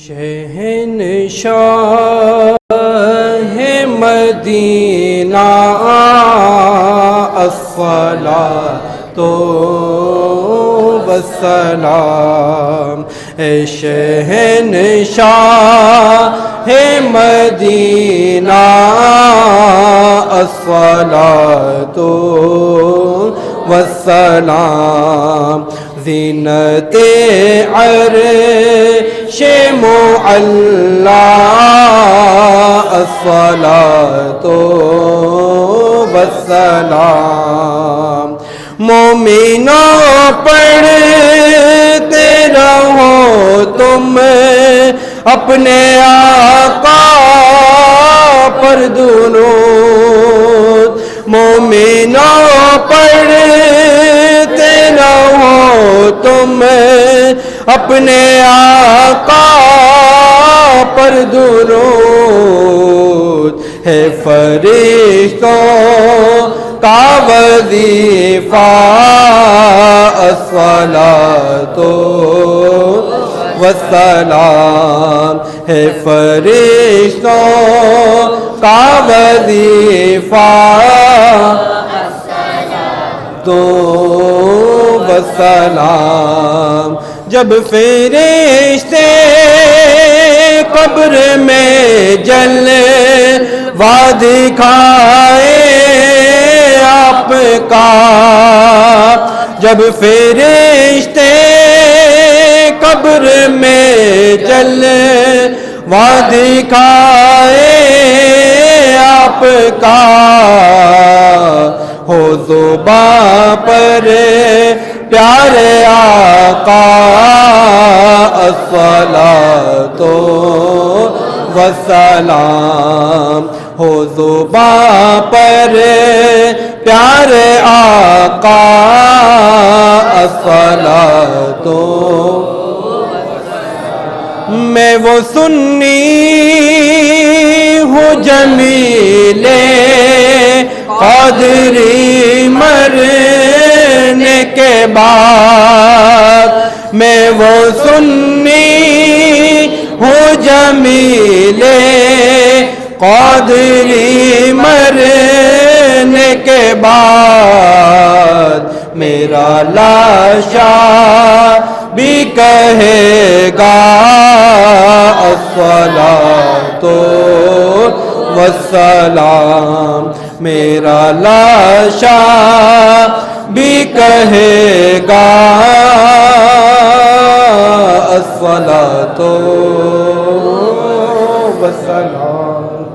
شہنشاہ مدینہ الصلاۃ والسلام، اے شہنشاہ مدینہ الصلاۃ والسلام، زینت عرش معلی الصلاۃ والسلام، مومنوں پڑھتے رہو تم اپنے آقا پر درود، مومنوں پڑھتے رہو تم اپنے آقا پر درود، ہے فرشتوں کا وظیفہ الصلاۃ والسلام، ہے فرشتوں کا وظیفہ الصلاۃ والسلام، جب فرشتے قبر میں جلوہ دکھائے آپ کا، جب فرشتے قبر میں جلوہ دکھائے آپ کا، ہو زباں پر پیارے آقا الصلاۃ والسلام، ہو زباں پر پیارے آقا الصلاۃ، میں وہ سنی ہوں جمیل قادری مرنے کے بعد، میں وہ سنی ہوں جمیل قادری مرنے کے بعد، میرا لاشا بھی کہے گا الصلاۃ والسلام، میرا لاشا بھی کہے گا الصلاۃ والسلام۔